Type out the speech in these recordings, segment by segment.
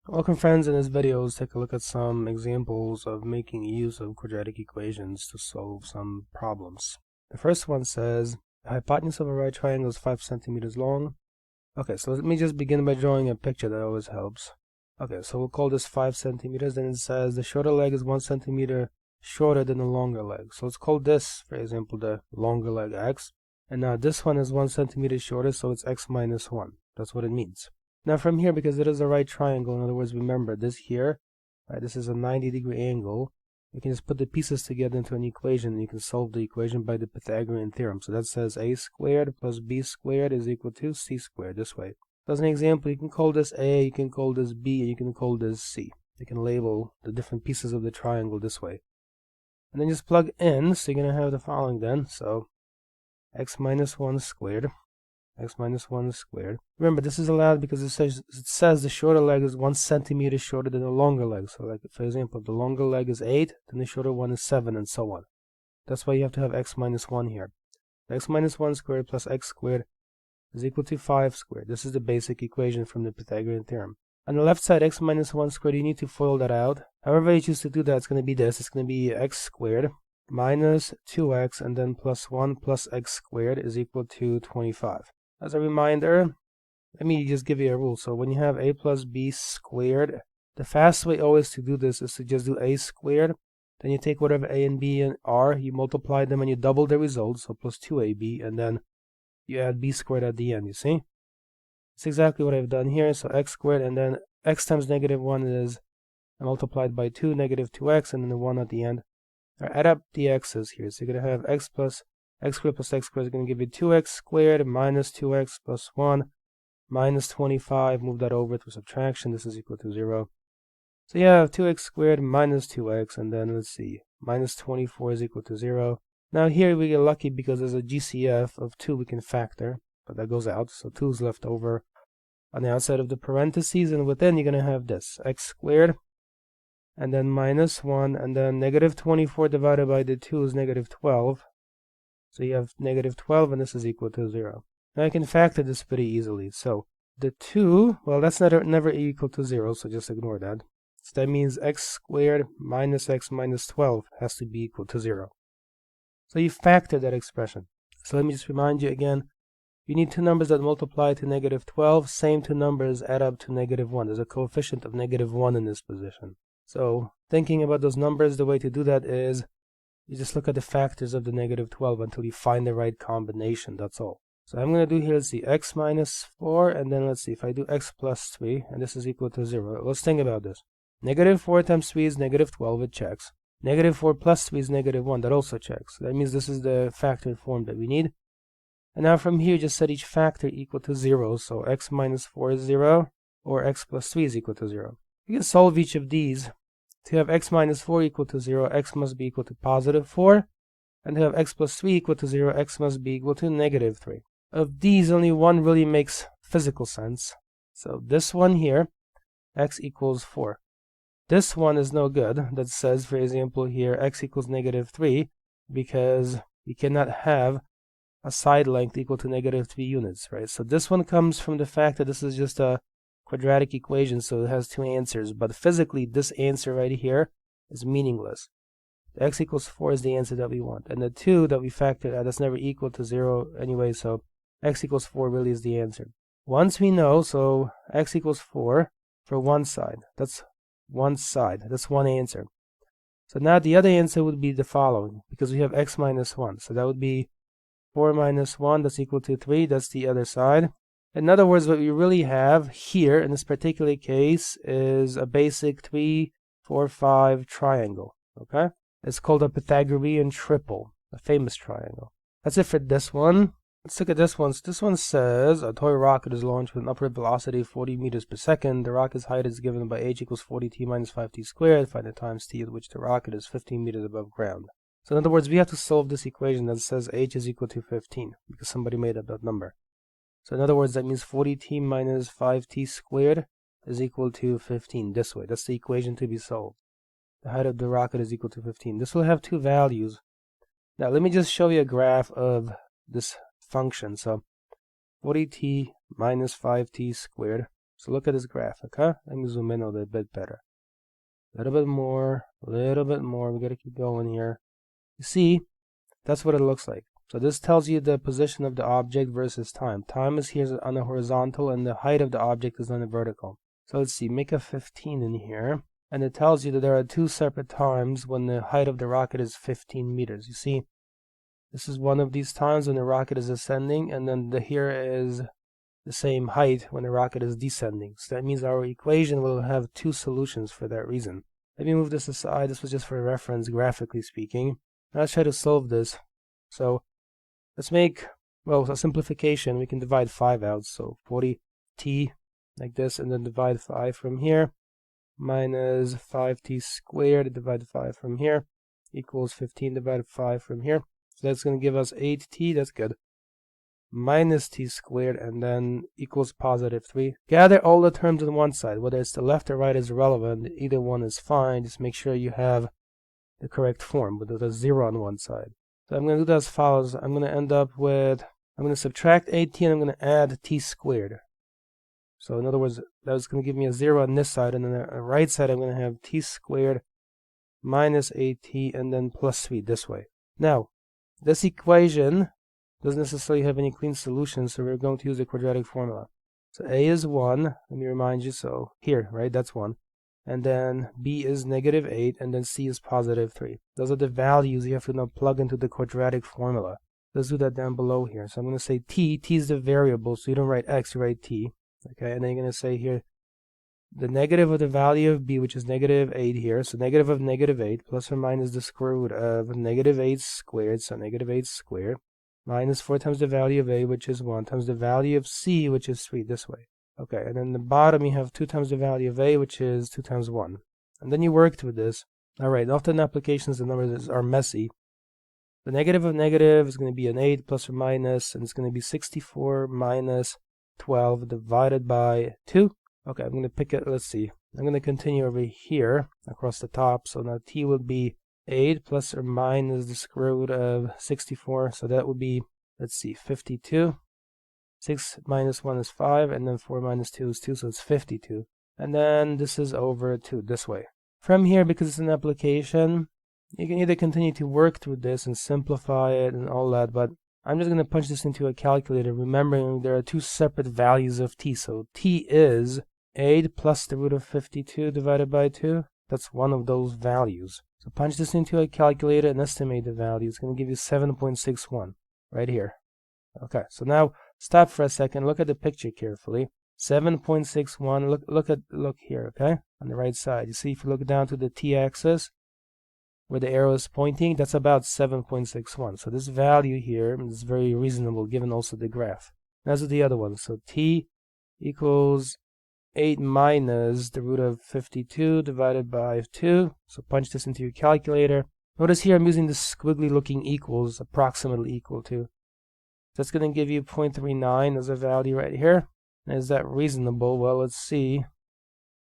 Welcome friends, in this video let's take a look at some examples of making use of quadratic equations to solve some problems. The first one says the hypotenuse of a right triangle is 5 centimeters long. Okay, so let me just begin by drawing a picture. That always helps. Okay, so we'll call this 5 centimeters. Then it says the shorter leg is 1 centimeter shorter than the longer leg. So let's call this, for example, the longer leg x. And now this one is 1 centimeter shorter, so it's x minus 1. That's what it means. Now from here, because it is a right triangle, in other words, remember this here, right, this is a 90-degree angle, you can just put the pieces together into an equation, and you can solve the equation by the Pythagorean theorem. So that says a squared plus b squared is equal to c squared, this way. So as an example, you can call this a, you can call this b, and you can call this c. You can label the different pieces of the triangle this way. And then just plug in, so you're going to have the following then. So x minus 1 squared. X minus 1 squared. Remember, this is allowed because it says the shorter leg is 1 centimeter shorter than the longer leg. So, like, for example, if the longer leg is 8, then the shorter one is 7, and so on. That's why you have to have x minus 1 here. X minus 1 squared plus x squared is equal to 5 squared. This is the basic equation from the Pythagorean theorem. On the left side, x minus 1 squared, you need to FOIL that out. However you choose to do that, it's going to be this. It's going to be x squared minus 2x and then plus 1 plus x squared is equal to 25. As a reminder, let me just give you a rule. So when you have a plus b squared, the fast way always to do this is to just do a squared. Then you take whatever a and b are, you multiply them and you double the result, so plus 2ab, and then you add b squared at the end, you see? That's exactly what I've done here. So x squared, and then x times negative 1 is multiplied by 2, negative 2x, and then the 1 at the end. Now add up the x's here. So you're going to have x squared plus x squared is going to give you 2x squared minus 2x plus 1 minus 25. Move that over to subtraction. This is equal to 0. So you have 2x squared minus 2x, and then let's see, minus 24 is equal to 0. Now here we get lucky because there's a GCF of 2 we can factor, but that goes out, so 2 is left over on the outside of the parentheses, and within you're going to have this, x squared, and then minus 1, and then negative 24 divided by the 2 is negative 12. So you have negative 12, and this is equal to 0. Now I can factor this pretty easily. So the 2, well, that's never equal to 0, so just ignore that. So that means x squared minus x minus 12 has to be equal to 0. So you factor that expression. So let me just remind you again, you need two numbers that multiply to negative 12. Same two numbers add up to negative 1. There's a coefficient of negative 1 in this position. So thinking about those numbers, the way to do that is you just look at the factors of the negative 12 until you find the right combination, that's all. So I'm going to do here, let's see, x minus 4, and then let's see, if I do x plus 3, and this is equal to 0. Let's think about this. Negative 4 times 3 is negative 12, it checks. Negative 4 plus 3 is negative 1, that also checks. That means this is the factored form that we need. And now from here, just set each factor equal to 0. So x minus 4 is 0, or x plus 3 is equal to 0. You can solve each of these. To have x minus 4 equal to 0, x must be equal to positive 4. And to have x plus 3 equal to 0, x must be equal to negative 3. Of these, only one really makes physical sense. So this one here, x equals 4. This one is no good. That says, for example, here, x equals negative 3, because you cannot have a side length equal to negative 3 units, right? So this one comes from the fact that this is just a quadratic equation, so it has two answers, but physically this answer right here is meaningless. The x equals 4 is the answer that we want, and the 2 that we factored out, that's never equal to 0 anyway, so x equals 4 really is the answer. Once we know, so x equals 4 for one side, that's one answer. So now the other answer would be the following, because we have x minus 1, so that would be 4 minus 1, that's equal to 3, that's the other side. In other words, what we really have here in this particular case is a basic 3, 4, 5 triangle, okay? It's called a Pythagorean triple, a famous triangle. That's it for this one. Let's look at this one. So this one says a toy rocket is launched with an upward velocity of 40 meters per second. The rocket's height is given by h equals 40t minus 5t squared. Find the times t at which the rocket is 15 meters above ground. So in other words, we have to solve this equation that says h is equal to 15 because somebody made up that number. So in other words, that means 40t minus 5t squared is equal to 15 this way. That's the equation to be solved. The height of the rocket is equal to 15. This will have two values. Now let me just show you a graph of this function. So 40t minus 5t squared So look at this graph, okay? Let me zoom in a little bit better. A little bit more, a little bit more. We gotta keep going here. You see, that's what it looks like. So this tells you the position of the object versus time. Time is here on the horizontal and the height of the object is on the vertical. So let's see, make a 15 in here. And it tells you that there are two separate times when the height of the rocket is 15 meters. You see, this is one of these times when the rocket is ascending, and then here is the same height when the rocket is descending. So that means our equation will have two solutions for that reason. Let me move this aside. This was just for reference, graphically speaking. Now let's try to solve this. So let's make, well, a simplification. We can divide 5 out. So 40t like this, and then divide 5 from here. Minus 5t squared divided 5 from here equals 15 divided 5 from here. So that's going to give us 8t. That's good. Minus t squared, and then equals positive 3. Gather all the terms on one side. Whether it's the left or right is irrelevant. Either one is fine. Just make sure you have the correct form, but there's a 0 on one side. So I'm going to do that as follows. I'm going to end up with, I'm going to subtract 8t and I'm going to add t squared. So in other words, that's going to give me a 0 on this side, and then on the right side I'm going to have t squared minus 8t and then plus 3 this way. Now, this equation doesn't necessarily have any clean solution, so we're going to use the quadratic formula. So a is 1, let me remind you, so here, right, that's 1. And then b is negative 8, and then c is positive 3. Those are the values you have to now plug into the quadratic formula. Let's do that down below here. So I'm going to say t is the variable, so you don't write x, you write t. Okay, and then you're going to say here, the negative of the value of b, which is negative 8 here, so negative of negative 8, plus or minus the square root of negative 8 squared, so negative 8 squared, minus 4 times the value of a, which is 1, times the value of c, which is 3, this way. Okay, and then the bottom you have 2 times the value of a, which is 2 times 1. And then you worked with this. Alright, often applications, the numbers are messy. The negative of negative is going to be an 8 plus or minus, and it's going to be 64 minus 12 divided by 2. Okay, I'm going to pick it, let's see. I'm going to continue over here across the top. So now t will be 8 plus or minus the square root of 64. So that would be, let's see, 52. 6 minus 1 is 5, and then 4 minus 2 is 2, so it's 52. And then this is over to this way. From here, because it's an application, you can either continue to work through this and simplify it and all that, but I'm just going to punch this into a calculator, remembering there are two separate values of t. So t is 8 plus the root of 52 divided by 2. That's one of those values. So punch this into a calculator and estimate the value. It's going to give you 7.61 right here. Okay, so now stop for a second. Look at the picture carefully. 7.61. Look here, okay? On the right side. You see, if you look down to the t-axis, where the arrow is pointing, that's about 7.61. So this value here is very reasonable given also the graph. As with the other one, so t equals 8 minus the root of 52 divided by 2. So punch this into your calculator. Notice here I'm using this squiggly looking equals, approximately equal to. That's going to give you 0.39 as a value right here. Is that reasonable? Well, let's see.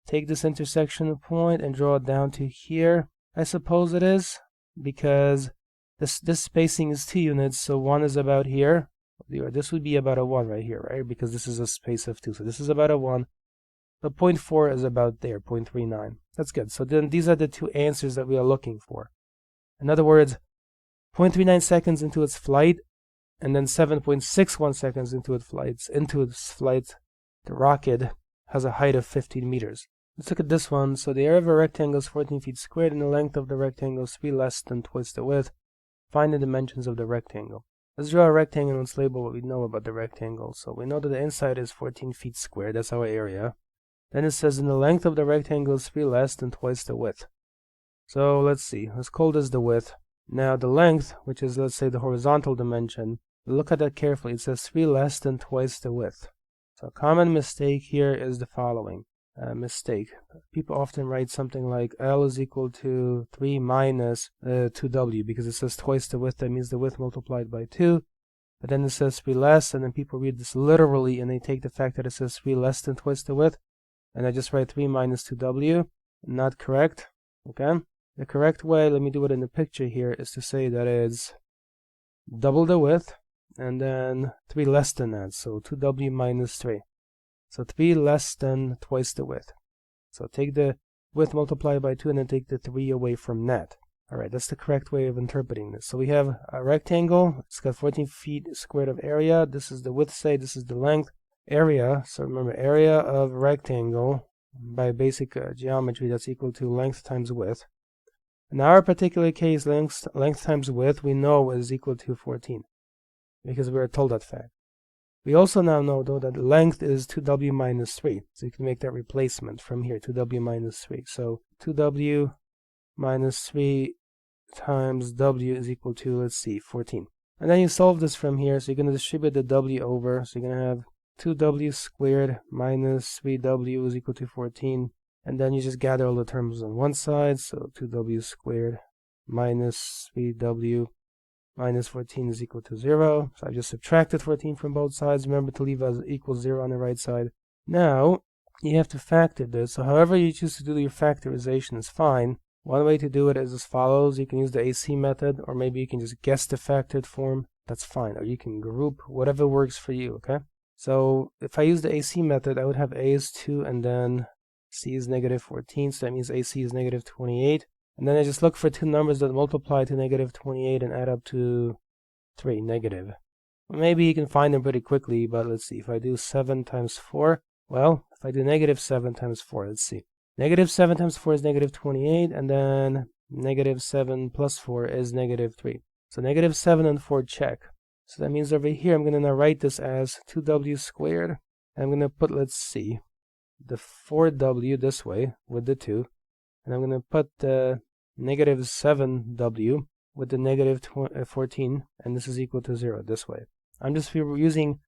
Take this intersection point and draw it down to here. I suppose it is, because this spacing is 2 units, so 1 is about here. This would be about a 1 right here, right? Because this is a space of 2, so this is about a 1. But 0.4 is about there, 0.39. That's good. So then these are the two answers that we are looking for. In other words, 0.39 seconds into its flight, and then 7.61 seconds into its flight, the rocket has a height of 15 meters. Let's look at this one. So the area of a rectangle is 14 feet squared, and the length of the rectangle is 3 less than twice the width. Find the dimensions of the rectangle. Let's draw a rectangle and let's label what we know about the rectangle. So we know that the inside is 14 feet squared. That's our area. Then it says, and the length of the rectangle is 3 less than twice the width. So let's see. Let's call this the width. Now the length, which is, let's say, the horizontal dimension, look at that carefully. It says 3 less than twice the width. So a common mistake here is the following. Mistake. People often write something like L is equal to 3 minus 2W, because it says twice the width. That means the width multiplied by 2. But then it says 3 less, and then people read this literally, and they take the fact that it says 3 less than twice the width, and I just write 3 minus 2W. Not correct. Okay? The correct way, let me do it in the picture here, is to say that it's double the width, and then 3 less than that, so 2W minus 3. So 3 less than twice the width. So take the width multiplied by 2 and then take the 3 away from that. Alright, that's the correct way of interpreting this. So we have a rectangle. It's got 14 feet squared of area. This is the width, say, this is the length. Area, so remember, area of rectangle by basic geometry, that's equal to length times width. In our particular case, length times width, we know is equal to 14 because we are told that fact. We also now know, though, that length is 2w minus 3. So you can make that replacement from here, 2w minus 3. So 2w minus 3 times w is equal to, let's see, 14. And then you solve this from here, so you're going to distribute the w over. So you're going to have 2w squared minus 3w is equal to 14. And then you just gather all the terms on one side. So 2w squared minus 3w minus 14 is equal to 0. So I just subtracted 14 from both sides. Remember to leave as equals 0 on the right side. Now, you have to factor this. So however you choose to do your factorization is fine. One way to do it is as follows. You can use the AC method, or maybe you can just guess the factored form. That's fine. Or you can group, whatever works for you, okay? So if I use the AC method, I would have A is 2 and then C is negative 14. So that means AC is negative 28. And then I just look for two numbers that multiply to negative 28 and add up to 3, negative. Maybe you can find them pretty quickly, but let's see. If I do 7 times 4, well, if I do negative 7 times 4, let's see. Negative 7 times 4 is negative 28, and then negative 7 plus 4 is negative 3. So negative 7 and 4 check. So that means over here, I'm going to now write this as 2w squared. And I'm going to put, let's see, the 4w this way with the 2. And I'm going to put the negative 7w with the negative 14, and this is equal to 0 this way. I'm just using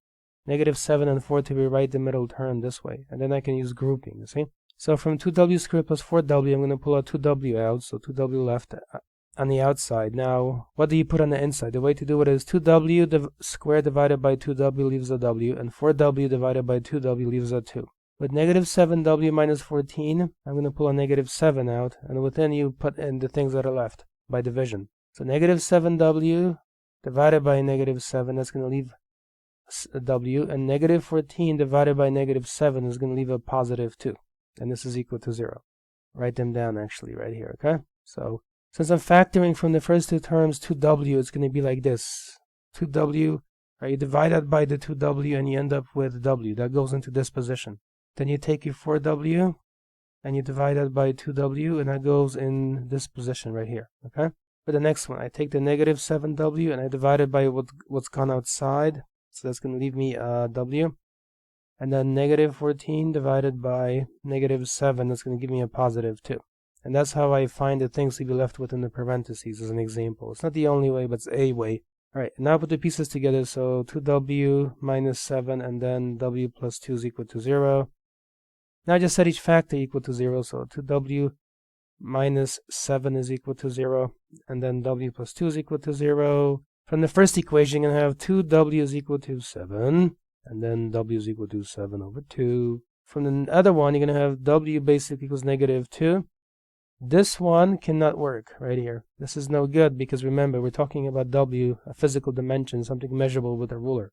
negative 7 and 4 to rewrite the middle term this way. And then I can use grouping, you see? So from 2w squared plus 4w, I'm going to pull out 2w out, so 2w left on the outside. Now, what do you put on the inside? The way to do it is 2w squared divided by 2w leaves a w, and 4w divided by 2w leaves a 2. With negative 7w minus 14, I'm going to pull a negative 7 out, and within you put in the things that are left by division. So negative 7w divided by negative 7, that's going to leave a w, and negative 14 divided by negative 7 is going to leave a positive 2. And this is equal to 0. Write them down actually right here, okay? So since I'm factoring from the first two terms 2w, it's going to be like this. 2w, right, you divide that by the 2w and you end up with w. That goes into this position. Then you take your 4w and you divide that by 2w, and that goes in this position right here, okay? For the next one, I take the negative 7w and I divide it by what's gone outside. So that's going to leave me w. And then negative 14 divided by negative 7, that's going to give me a positive 2. And that's how I find the things to be left within the parentheses as an example. It's not the only way, but it's a way. Alright, now put the pieces together. So 2w minus 7 and then w plus 2 is equal to 0. Now I just set each factor equal to 0. So 2w minus 7 is equal to 0. And then w plus 2 is equal to 0. From the first equation, you're going to have 2w is equal to 7. And then w is equal to 7 over 2. From the other one, you're going to have w basically equals negative 2. This one cannot work right here. This is no good because remember, we're talking about w, a physical dimension, something measurable with a ruler.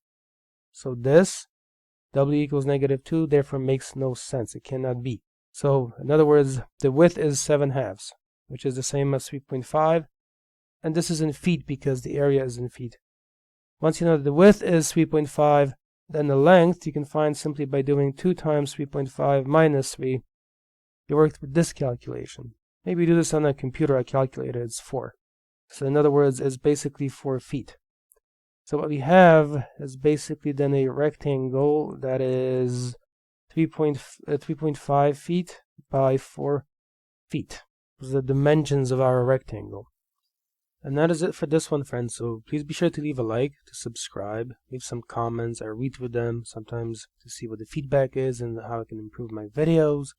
So this, w equals negative 2, therefore makes no sense. It cannot be. So, in other words, the width is 7/2, which is the same as 3.5. And this is in feet because the area is in feet. Once you know that the width is 3.5, then the length you can find simply by doing 2 times 3.5 minus 3. You worked with this calculation. Maybe you do this on a computer or a calculator, it's 4. So in other words, it's basically 4 feet. So what we have is basically then a rectangle that is 3.5 feet by 4 feet. Those are the dimensions of our rectangle. And that is it for this one, friends. So please be sure to leave a like, to subscribe, leave some comments. I read through them sometimes to see what the feedback is and how I can improve my videos.